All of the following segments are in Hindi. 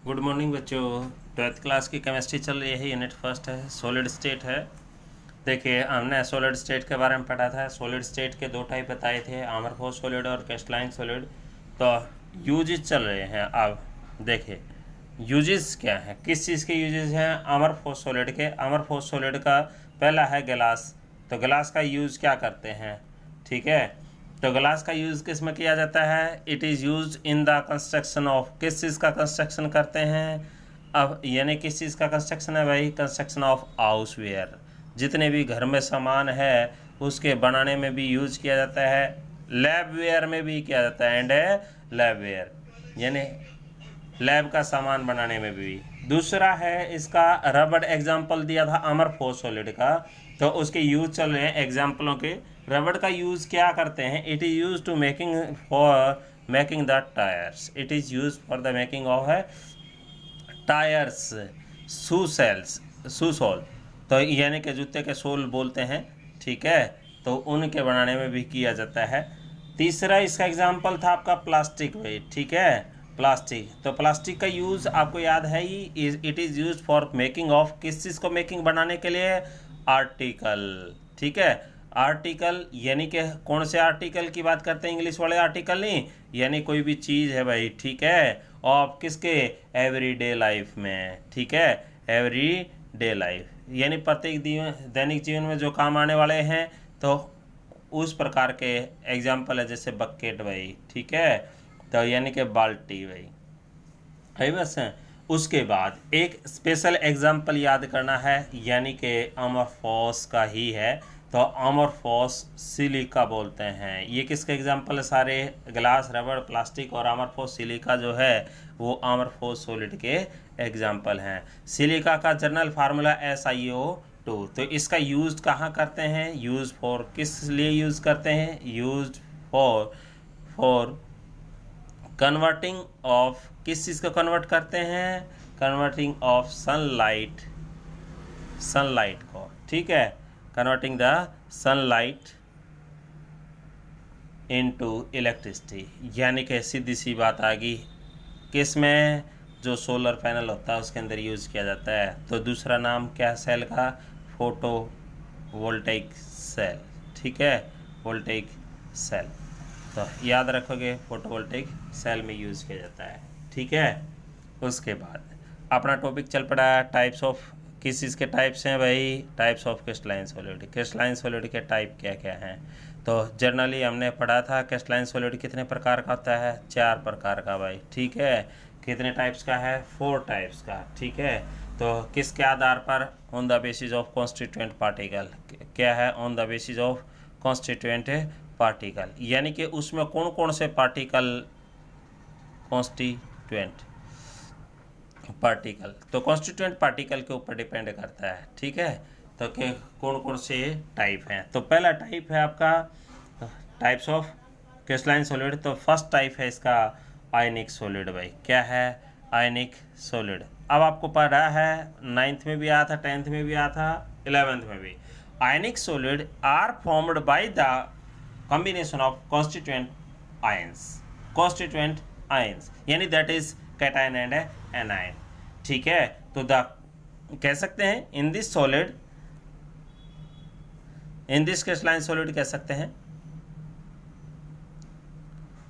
गुड मॉर्निंग बच्चों। 12th क्लास की केमिस्ट्री चल रही है। यूनिट फर्स्ट है, सॉलिड स्टेट है। देखिए, हमने सॉलिड स्टेट के बारे में पढ़ा था। सॉलिड स्टेट के दो टाइप बताए थे, आमरफोस सॉलिड और क्रिस्टलाइन सॉलिड। तो यूजेस चल रहे हैं। अब देखिए यूजेस क्या है, किस चीज़ के यूजेस हैं आमरफोस सॉलिड के। आमरफोस सॉलिड का पहला है गिलास। तो गिलास का यूज़ क्या करते हैं, ठीक है। तो ग्लास का यूज़ किस में किया जाता है? It is use in the construction of, किस चीज़ का कंस्ट्रक्शन करते हैं अब, यानी किस चीज़ का कंस्ट्रक्शन है भाई? Construction of houseware. जितने भी घर में सामान है उसके बनाने में भी यूज किया जाता है, लैब वेयर में भी किया जाता है, एंड लैब वेयर यानी लैब का सामान बनाने में भी। दूसरा है इसका रबड़, एग्जाम्पल दिया था अमरफोस सॉलिड का, तो उसके यूज चल रहे हैं एग्जाम्पलों के। रबड़ का यूज क्या करते हैं? It is use to making for making the tyres. It is use for the making of है tyres, shoe sales, shoe sole, तो यानी कि जूते के सोल बोलते हैं, ठीक है। तो उनके बनाने में भी किया जाता है। तीसरा इसका एग्जाम्पल था आपका प्लास्टिक भाई, ठीक है। प्लास्टिक, तो प्लास्टिक का यूज़ आपको याद है ही, it is use for making of, किस चीज़ को मेकिंग बनाने के लिए? आर्टिकल, ठीक है। आर्टिकल यानी कि कौन से आर्टिकल की बात करते हैं? इंग्लिश वाले आर्टिकल नहीं, यानी कोई भी चीज़ है भाई, ठीक है। और किसके? एवरीडे लाइफ में, ठीक है। एवरी डे लाइफ यानी प्रत्येक दैनिक जीवन में जो काम आने वाले हैं, तो उस प्रकार के एग्जाम्पल है, जैसे बकेट भाई, ठीक है। तो यानी कि बाल्टी भाई है बस। उसके बाद एक स्पेशल एग्जाम्पल याद करना है, यानी कि अमरफॉस का ही है। तो अमरफॉस सिलिका बोलते हैं। ये किसके एग्जाम्पल है? सारे ग्लास, रबड़, प्लास्टिक और अमरफॉस सिलिका जो है वो अमरफॉस सॉलिड के एग्जाम्पल हैं। सिलिका का जनरल फार्मूला SiO2। तो इसका यूज कहाँ करते हैं? यूज फॉर, किस लिए यूज करते हैं? यूज फॉर कन्वर्टिंग ऑफ, किस चीज़ को कन्वर्ट करते हैं? कन्वर्टिंग ऑफ सनलाइट, सनलाइट को, ठीक है। Converting the sunlight into electricity, यानी कि सीधी सी बात आ गई, किस में? जो सोलर पैनल होता है उसके अंदर यूज़ किया जाता है। तो दूसरा नाम क्या है सेल का? फोटो वोल्टेइक सेल, ठीक है। वोल्टेइक सेल, तो याद रखोगे फोटोवोल्टेइक सेल में यूज़ किया जाता है, ठीक है। उसके बाद अपना टॉपिक चल पड़ा टाइप्स ऑफ, किस चीज़ के टाइप्स हैं भाई? Types of crystalline solid. Crystalline solid के टाइप क्या क्या हैं? तो जनरली हमने पढ़ा था क्रिस्टलाइन सॉलिड कितने प्रकार का होता है? 4 प्रकार का भाई, ठीक है। कितने टाइप्स का है? 4 टाइप्स का, ठीक है। तो किसके आधार पर? On the basis of constituent particle. क्या है? On the basis of constituent particle, यानी कि उसमें कौन कौन से पार्टिकल? कॉन्स्टिट्यूएंट पार्टिकल, तो कॉन्स्टिट्यूएंट पार्टिकल के ऊपर डिपेंड करता है, ठीक है। तो के कौन कौन से टाइप हैं? तो पहला टाइप है आपका टाइप्स ऑफ क्रिस्टलाइन सॉलिड। तो फर्स्ट टाइप है इसका आयनिक सॉलिड भाई। क्या है? आयनिक सॉलिड। अब आपको पढ़ा है, 9th में भी आया था, 10th में भी आया था, 11th में भी। Ionic solid are formed by the combination of constituent ions यानी that is cation and anion, ठीक है। तो द कह सकते हैं in this solid, in this crystalline solid कह सकते हैं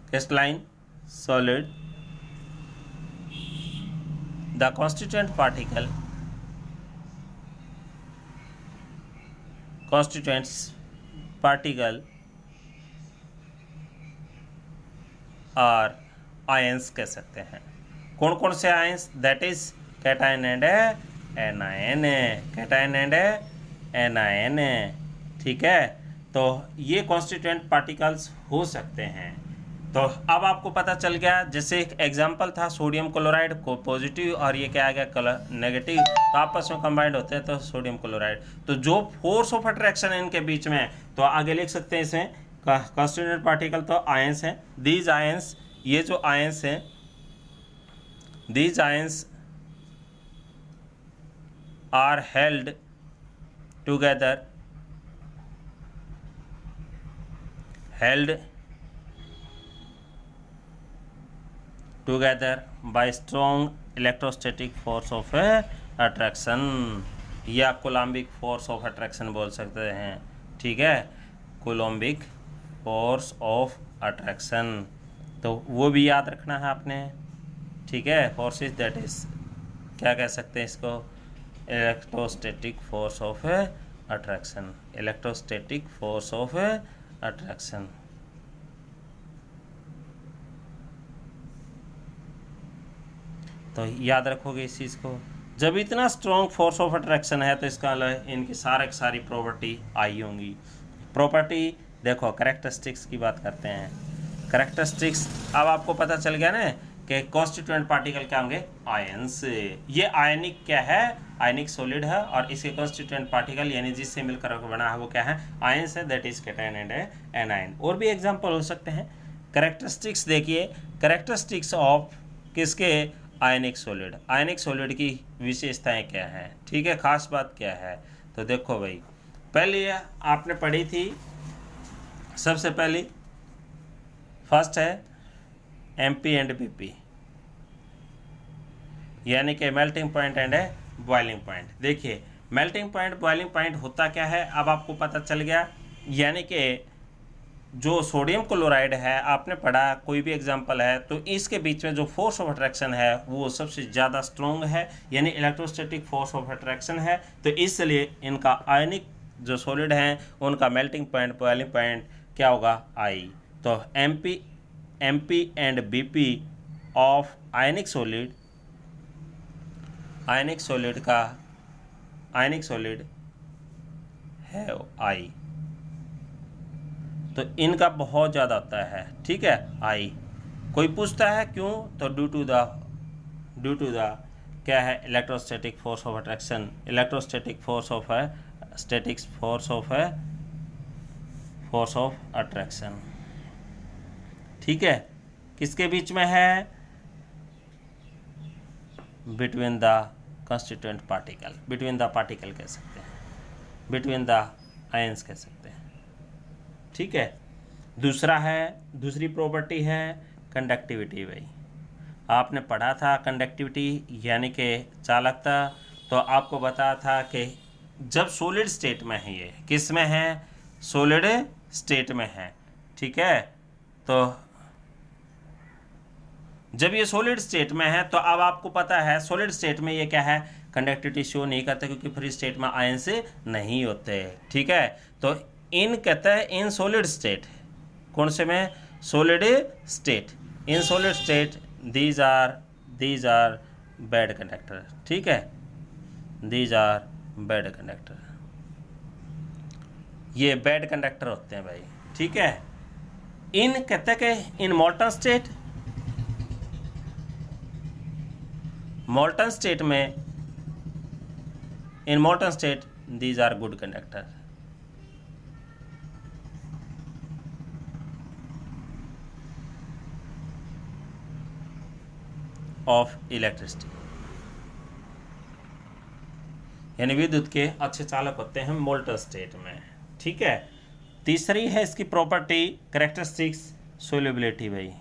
crystalline solid the constituent particle और आयंस कह सकते हैं। कौन कौन से ions? That is cation and anion, cation and anion, ठीक है। तो ये कॉन्स्टिट्यूएंट पार्टिकल्स हो सकते हैं। तो अब आपको पता चल गया, जैसे एक एग्जांपल था सोडियम क्लोराइड को पॉजिटिव और ये क्या आ गया नेगेटिव, तो आपस में कंबाइंड होते हैं तो सोडियम क्लोराइड। तो जो फोर्स ऑफ अट्रैक्शन है इनके बीच में, तो आगे लिख सकते हैं इसमें कॉन्स्टिट्यूएंट पार्टिकल तो आयंस हैं। दीज आयंस, ये जो आयंस हैं, these ions are held together, together by strong electrostatic force of attraction या कोलम्बिक फोर्स ऑफ अट्रैक्शन बोल सकते हैं, ठीक है, कोलम्बिक फोर्स ऑफ अट्रैक्शन, तो वो भी याद रखना है आपने, ठीक है। फोर्सेस दैट इज क्या कह सकते हैं इसको, electrostatic force of attraction, electrostatic force of attraction. तो याद रखोगे इस चीज़ को। जब इतना स्ट्रॉन्ग फोर्स ऑफ अट्रैक्शन है तो इसका इनकी सारी प्रॉपर्टी आई होंगी। प्रॉपर्टी देखो, कैरेक्टरिस्टिक्स की बात करते हैं। कैरेक्टरिस्टिक्स अब आपको पता चल गया ना कि कॉन्स्टिट्यूएंट पार्टिकल क्या होंगे, आयंस। ये आयनिक क्या है, आयनिक सॉलिड है, और इसके कॉन्स्टिट्यूएंट पार्टिकल यानी जिससे मिलकर बना है वो क्या है, आयंस है, that is cation and anion. और भी एग्जांपल हो सकते हैं। कैरेक्टरिस्टिक्स देखिए, कैरेक्टरिस्टिक्स ऑफ किसके, आयनिक सॉलिड। आयनिक सॉलिड की विशेषताएं क्या है, ठीक है, खास बात क्या है। तो देखो भाई, पहले आपने पढ़ी थी, सबसे पहली फर्स्ट है एमपी एंड बीपी, यानी कि melting point and boiling point. देखिए, मेल्टिंग पॉइंट बॉइलिंग पॉइंट होता क्या है, अब आपको पता चल गया। यानी कि जो सोडियम क्लोराइड है, आपने पढ़ा, कोई भी एग्जांपल है, तो इसके बीच में जो फोर्स ऑफ अट्रैक्शन है वो सबसे ज़्यादा स्ट्रॉन्ग है, यानी इलेक्ट्रोस्टैटिक फोर्स ऑफ अट्रैक्शन है। तो इसलिए इनका आयनिक जो सॉलिड हैं उनका मेल्टिंग पॉइंट बॉइलिंग पॉइंट क्या होगा, आई। तो MP and BP of ionic solid, ionic solid है आई। तो इनका बहुत ज़्यादा होता है, ठीक है, आई। कोई पूछता है क्यों, तो ड्यू टू द क्या है, electrostatic force of attraction, electrostatic force of statics force of attraction, ठीक है। किसके बीच में है, between the constituent particle, between the particle कह सकते हैं, बिटवीन द आयंस कह सकते हैं, ठीक है। दूसरी प्रॉपर्टी है कंडक्टिविटी। भाई आपने पढ़ा था कंडक्टिविटी यानी कि चालकता। तो आपको बताया था कि जब सॉलिड स्टेट में है, ये किस में है, सॉलिड स्टेट में है, ठीक है। तो जब ये सॉलिड स्टेट में है तो अब आपको पता है सॉलिड स्टेट में ये क्या है, कंडक्टिविटी शो नहीं करते, क्योंकि फ्री स्टेट में आयंस नहीं होते, ठीक है। तो इन कहता है इन सॉलिड स्टेट, कौन से में, solid state, in solid state these are bad conductor, ठीक है, दीज आर बैड कंडक्टर, ये बैड कंडक्टर होते हैं भाई, ठीक है। इन कहते हैं कि इन मॉल्टन स्टेट में, in molten state these are good conductor. Of electricity, यानी विद्युत के अच्छे चालक होते हैं मोल्टन स्टेट में, ठीक है। तीसरी है इसकी प्रॉपर्टी कैरेक्टरिस्टिक्स, सोल्युबिलिटी। भाई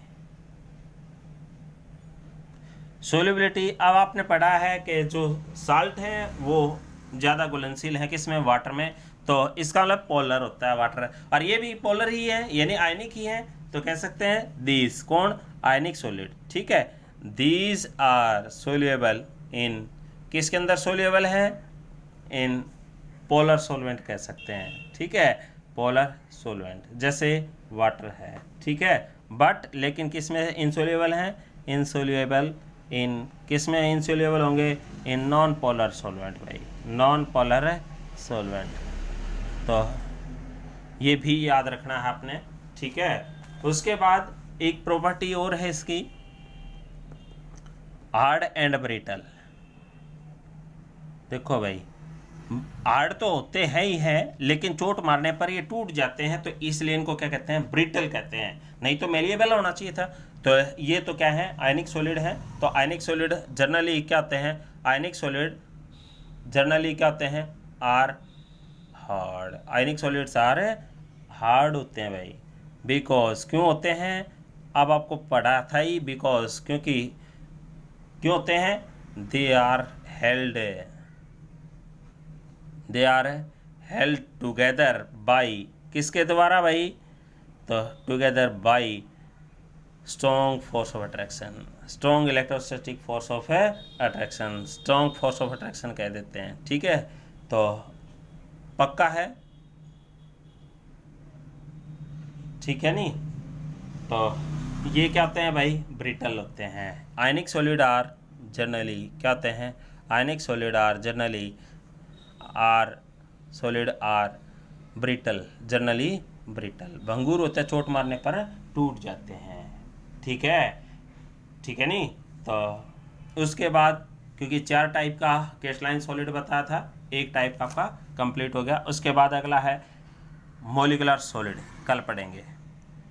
सोल्युबिलिटी, अब आपने पढ़ा है कि जो साल्ट है वो ज़्यादा घुलनशील है किसमें, वाटर में। तो इसका मतलब पोलर होता है वाटर, और ये भी पोलर ही है यानी आयनिक ही है। तो कह सकते हैं दीज, कौन, आयनिक सॉलिड, ठीक है, दीज आर सोल्यूएबल इन, किसके अंदर सोल्यूएबल है, इन पोलर सॉल्वेंट कह सकते हैं, ठीक है, पोलर सॉल्वेंट जैसे वाटर है, ठीक है। बट लेकिन किस में इनसोल्यूएबल है, इनसोल्यूएबल इन, किस में इनसोल्यूएबल होंगे, इन नॉन पोलर सॉल्वेंट। भाई नॉन पोलर सॉल्वेंट, तो ये भी याद रखना है आपने, ठीक है। उसके बाद एक प्रॉपर्टी और है इसकी, हार्ड एंड ब्रिटल। देखो भाई, हार्ड तो होते हैं ही हैं, लेकिन चोट मारने पर ये टूट जाते हैं, तो इसलिए इनको क्या कहते हैं, ब्रिटल कहते हैं, नहीं तो मेलिएबल होना चाहिए था। तो ये तो क्या है, आयनिक सॉलिड है। तो आयनिक सॉलिड जनरली क्या होते हैं, आयनिक सॉलिड जनरली क्या होते हैं, are hard, ionic solids are hard होते हैं भाई। बिकॉज, क्यों होते हैं, अब आपको पढ़ा था ही, बिकॉज क्योंकि क्यों होते हैं? They are held together by, किसके द्वारा भाई? तो together by strong force of attraction, strong electrostatic force of attraction, strong force of attraction कह देते हैं। ठीक है, तो पक्का है, ठीक है नहीं? तो ये क्या होते हैं भाई? ब्रिटल होते हैं। आयनिक सॉलिड आर जनरली क्या होते हैं? Ionic solid are generally are brittle, generally brittle, भंगुर होते हैं, चोट मारने पर टूट जाते हैं। ठीक है, ठीक है नहीं? तो उसके बाद क्योंकि 4 टाइप का क्रिस्टलाइन सॉलिड बताया था, एक टाइप का आपका कंप्लीट हो गया। उसके बाद अगला है मॉलिक्यूलर सॉलिड, कल पढ़ेंगे।